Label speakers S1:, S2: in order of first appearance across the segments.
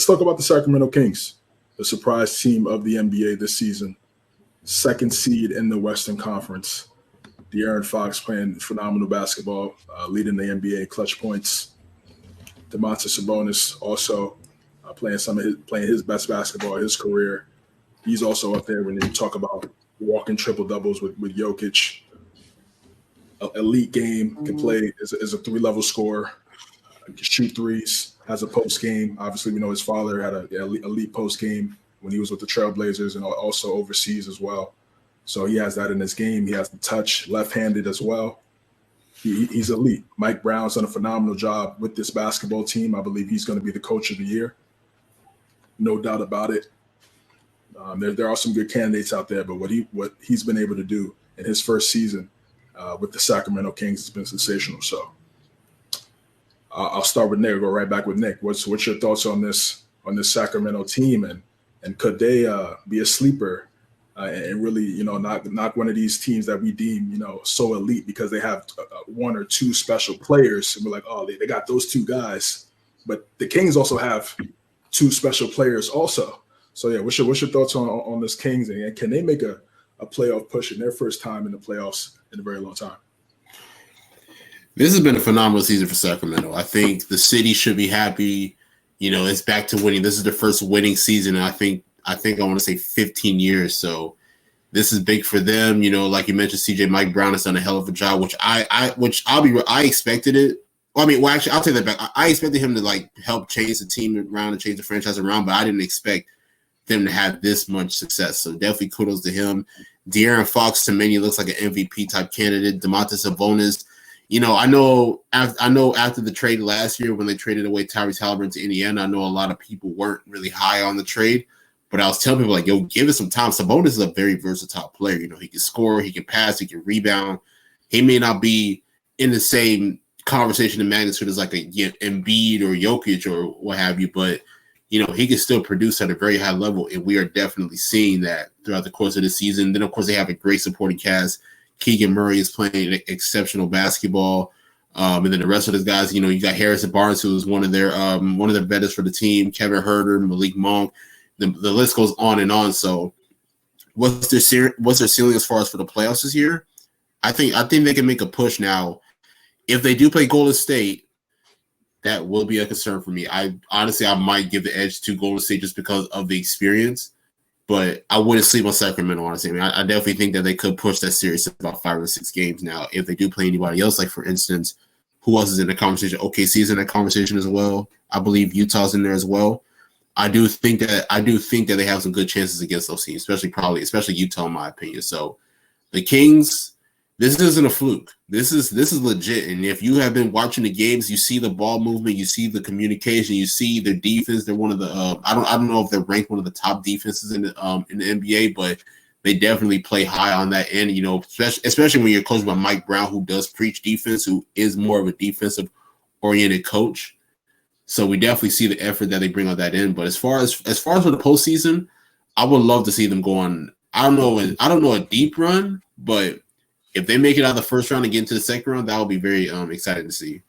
S1: Let's talk about the Sacramento Kings, the surprise team of the NBA this season. Second seed in the Western Conference. De'Aaron Fox playing phenomenal basketball, leading the NBA in clutch points. Domantas Sabonis also playing his best basketball of his career. He's also up there when you talk about walking triple doubles with Jokic. Elite game, can play as a 3-level scorer, can shoot threes, has a post game. Obviously, we know his father had an elite post game when he was with the Trailblazers and also overseas as well. So he has that in his game. He has the touch, left-handed as well. He's elite. Mike Brown's done a phenomenal job with this basketball team. I believe he's going to be the coach of the year. No doubt about it. There are some good candidates out there, but what he's been able to do in his first season with the Sacramento Kings has been sensational. So I'll start with Nick. Go right back with Nick. What's your thoughts on this Sacramento team, and could they be a sleeper and really knock one of these teams that we deem so elite because they have one or two special players, and we're like, oh, they got those two guys, but the Kings also have two special players also. So yeah, what's your thoughts on this Kings, and can they make a playoff push in their first time in the playoffs in a very long time?
S2: This has been a phenomenal season for Sacramento. I think the city should be happy. It's back to winning. This is the first winning season in, I think I want to say 15 years. So this is big for them. Like you mentioned, CJ, Mike Brown has done a hell of a job, which I expected it. Well, actually, I'll take that back. I expected him to help change the team around and change the franchise around, but I didn't expect them to have this much success. So definitely kudos to him. De'Aaron Fox, to many, looks like an MVP type candidate. Domantas Sabonis. I know after the trade last year when they traded away Tyrese Halliburton to Indiana, I know a lot of people weren't really high on the trade, but I was telling people give it some time. Sabonis is a very versatile player. He can score, he can pass, he can rebound. He may not be in the same conversation in magnitude as like a Embiid or Jokic or what have you, but he can still produce at a very high level, and we are definitely seeing that throughout the course of the season. Then, of course, they have a great supporting cast. Keegan Murray is playing exceptional basketball, and then the rest of the guys, you got Harrison Barnes, who is one of their veterans for the team. Kevin Huerter, Malik Monk, the list goes on and on. So, what's their ceiling as far as for the playoffs this year? I think they can make a push now. If they do play Golden State, that will be a concern for me. I might give the edge to Golden State just because of the experience, but I wouldn't sleep on Sacramento, honestly. I definitely think that they could push that series to about 5 or 6 games now if they do play anybody else. Like, for instance, who else is in the conversation? OKC's in that conversation as well. I believe Utah's in there as well. I do think that they have some good chances against those teams, especially Utah, in my opinion. So the Kings, this isn't a fluke. This is legit. And if you have been watching the games, you see the ball movement, you see the communication, you see their defense. They're one of the I don't know if they're ranked one of the top defenses in the NBA, but they definitely play high on that end. Especially when you're coached by Mike Brown, who does preach defense, who is more of a defensive oriented coach. So we definitely see the effort that they bring on that end. But as far as for the postseason, I would love to see them go on. I don't know a deep run, but if they make it out of the first round and get into the second round, that would be very exciting to see.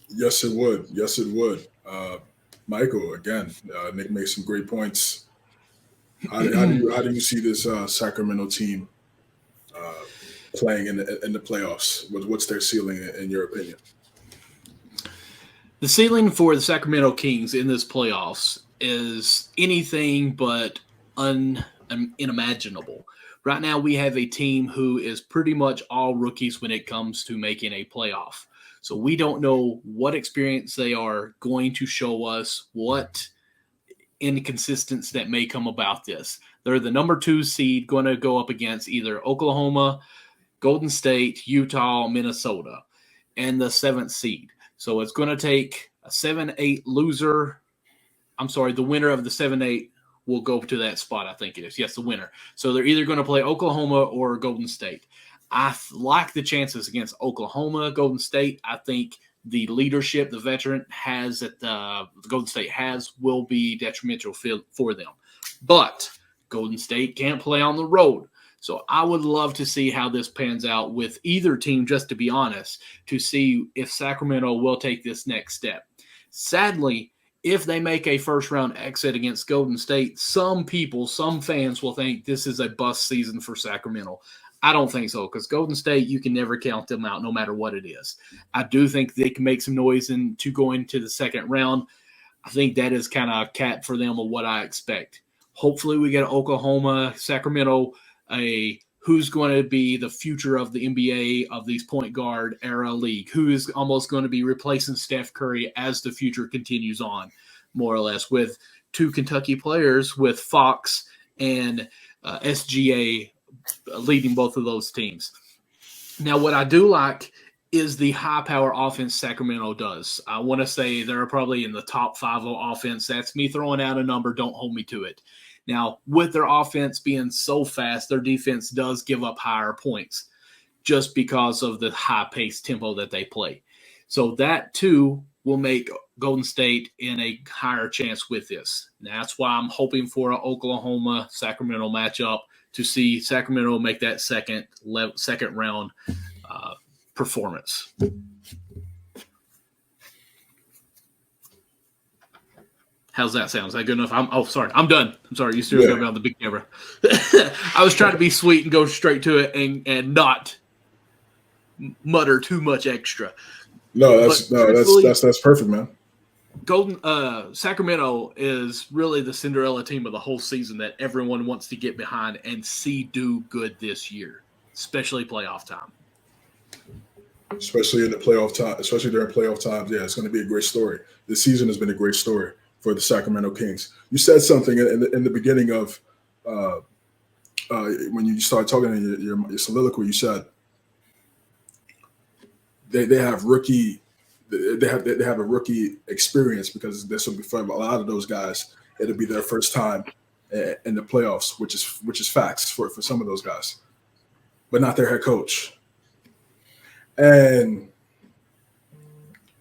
S1: Yes, it would. Yes, it would. Michael, again, Nick makes some great points. How do you see this Sacramento team playing in the playoffs? What's their ceiling in your opinion?
S3: The ceiling for the Sacramento Kings in this playoffs is anything but unimaginable. Right now, we have a team who is pretty much all rookies when it comes to making a playoff. So we don't know what experience they are going to show us, what inconsistency that may come about this. They're the number 2 seed, going to go up against either Oklahoma, Golden State, Utah, Minnesota, and the 7th seed. So it's going to take a 7-8 loser. The winner of the 7-8 will go to that spot, I think it is. Yes, the winner. So they're either going to play Oklahoma or Golden State. I like the chances against Oklahoma, Golden State. I think the leadership the veteran has that the Golden State has will be detrimental for them. But Golden State can't play on the road. So I would love to see how this pans out with either team, just to be honest, to see if Sacramento will take this next step. Sadly, if they make a first-round exit against Golden State, some fans will think this is a bust season for Sacramento. I don't think so, because Golden State, you can never count them out no matter what it is. I do think they can make some noise to go into the second round. I think that is kind of a cap for them of what I expect. Hopefully we get Oklahoma, Sacramento, who's going to be the future of the NBA of these point guard era league, who is almost going to be replacing Steph Curry as the future continues on, more or less, with two Kentucky players, with Fox and SGA leading both of those teams. Now, what I do like is the high-power offense Sacramento does. I want to say they're probably in the top 5 of offense. That's me throwing out a number. Don't hold me to it. Now, with their offense being so fast, their defense does give up higher points just because of the high-paced tempo that they play. So that, too, will make Golden State in a higher chance with this. And that's why I'm hoping for an Oklahoma-Sacramento matchup to see Sacramento make that second round performance. How's that sound? Is that good enough? Sorry. I'm done. I'm sorry. You still got me on the big camera. I was trying to be sweet and go straight to it and not mutter too much extra.
S1: That's perfect, man.
S3: Sacramento is really the Cinderella team of the whole season that everyone wants to get behind and see do good this year, especially playoff time.
S1: Especially in the playoff time, especially during playoff times. Yeah, it's going to be a great story. This season has been a great story for the Sacramento Kings. You said something in the beginning of when you started talking in your soliloquy. You said they have rookie. They have a rookie experience because this will be for a lot of those guys. It'll be their first time in the playoffs, which is facts for some of those guys, but not their head coach. And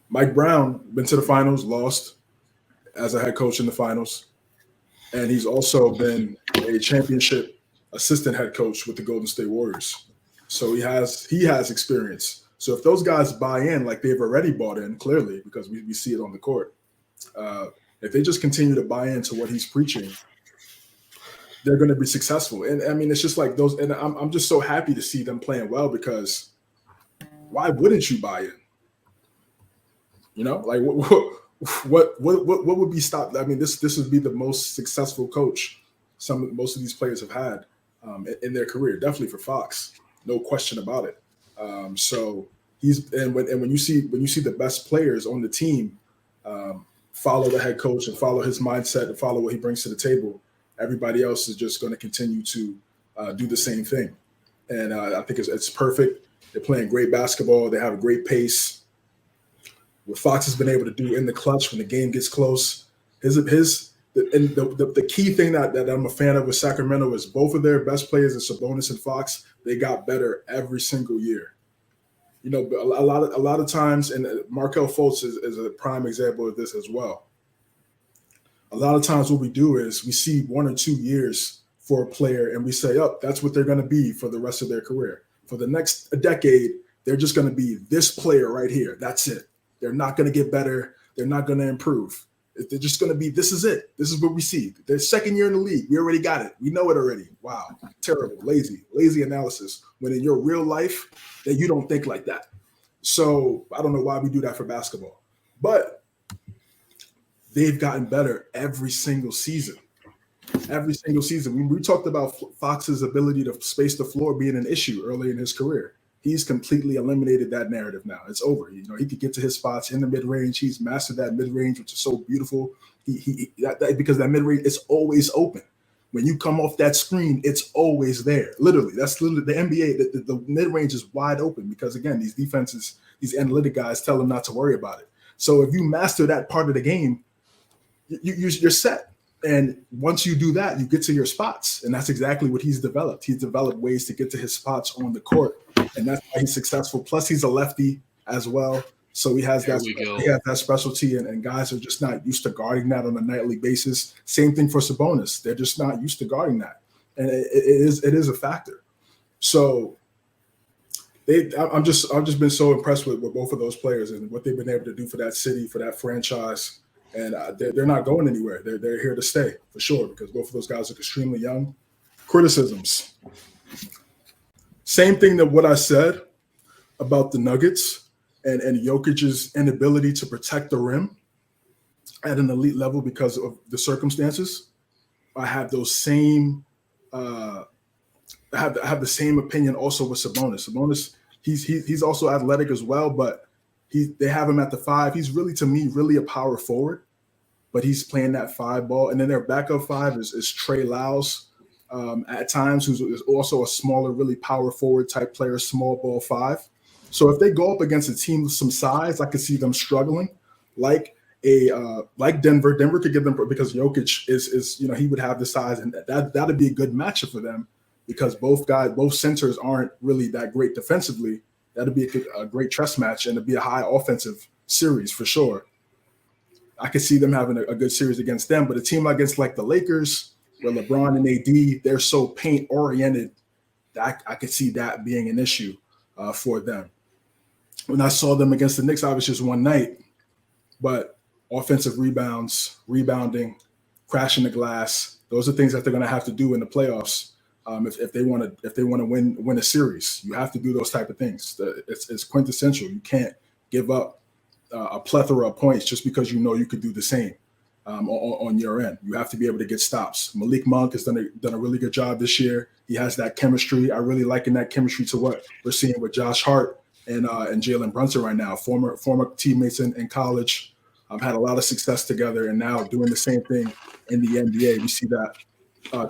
S1: Mike Brown been to the finals, lost as a head coach in the finals, and he's also been a championship assistant head coach with the Golden State Warriors. So he has experience. So if those guys buy in like they've already bought in, clearly, because we see it on the court, if they just continue to buy into what he's preaching, they're going to be successful. And I mean, it's just like those. And I'm just so happy to see them playing well, because why wouldn't you buy in? You know, like what would be stopped? I mean, this would be the most successful coach most of these players have had in their career. Definitely for Fox, no question about it. So when you see the best players on the team follow the head coach and follow his mindset and follow what he brings to the table, everybody else is just going to continue to do the same thing. And I think it's perfect. They're playing great basketball. They have a great pace. What Fox has been able to do in the clutch when the game gets close, the key thing that I'm a fan of with Sacramento is both of their best players, Sabonis and Fox, they got better every single year. You know, a lot of times, and Markelle Fultz is a prime example of this as well. A lot of times what we do is we see 1 or 2 years for a player and we say, oh, that's what they're going to be for the rest of their career. For the next decade, they're just going to be this player right here. That's it. They're not going to get better. They're not going to improve. They're just going to be, this is it. This is what we see. Their second year in the league. We already got it. We know it already. Wow. Terrible. Lazy analysis. When in your real life, that you don't think like that. So I don't know why we do that for basketball. But they've gotten better every single season. Every single season. We talked about Fox's ability to space the floor being an issue early in his career. He's completely eliminated that narrative now. It's over. You know, he could get to his spots in the mid-range. He's mastered that mid-range, which is so beautiful. Because that mid-range is always open. When you come off that screen, it's always there. Literally, that's literally the NBA. The mid-range is wide open because, again, these defenses, these analytic guys tell them not to worry about it. So if you master that part of the game, you're set. And once you do that, you get to your spots. And that's exactly what he's developed. He's developed ways to get to his spots on the court. And that's why he's successful. Plus, he's a lefty as well. So he has that specialty, and guys are just not used to guarding that on a nightly basis. Same thing for Sabonis. They're just not used to guarding that. And it is a factor. So I've just been so impressed with both of those players and what they've been able to do for that city, for that franchise. And they're not going anywhere. They're here to stay for sure because both of those guys are extremely young. Criticisms. Same thing that what I said about the Nuggets and Jokic's inability to protect the rim at an elite level because of the circumstances. I have those same I have the same opinion also with Sabonis. Sabonis, he's also athletic as well, but they have him at the 5. He's really, to me, really a power forward, but he's playing that 5 ball. And then their backup 5 is Trey Lyles at times, who's also a smaller, really power forward type player, small ball 5. So if they go up against a team with some size, I could see them struggling, like Denver. Denver could give them, because Jokic is he would have the size, and that'd be a good matchup for them because both centers aren't really that great defensively. That'd be a great chess match, and it'd be a high offensive series for sure. I could see them having a good series against them, but a team against like the Lakers, where LeBron and AD, they're so paint oriented, that I could see that being an issue for them. When I saw them against the Knicks, I was just one night, but offensive rebounds, rebounding, crashing the glass, those are things that they're going to have to do in the playoffs. If they want to win a series, you have to do those type of things. It's quintessential. You can't give up a plethora of points just because you know you could do the same on your end. You have to be able to get stops. Malik Monk has done a really good job this year. He has that chemistry. I really liken that chemistry to what we're seeing with Josh Hart and Jalen Brunson right now. Former teammates in college. Had a lot of success together, and now doing the same thing in the NBA. We see that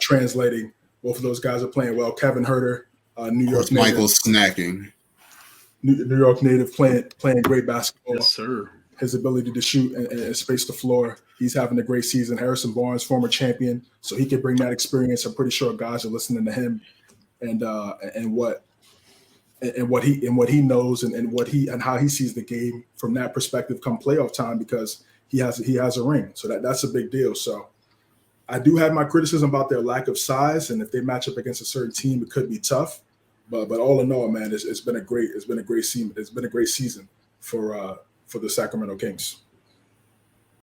S1: translating. Both of those guys are playing well. Kevin Huerter, New York native.
S2: Michael's snacking.
S1: New York native playing great basketball.
S3: Yes, sir.
S1: His ability to shoot and space the floor. He's having a great season. Harrison Barnes, former champion, so he could bring that experience. I'm pretty sure guys are listening to him and what he knows and how he sees the game from that perspective come playoff time, because he has a ring. So that's a big deal. So I do have my criticism about their lack of size, and if they match up against a certain team, it could be tough. But all in all, man, it's been a great season. It's been a great season for the Sacramento Kings.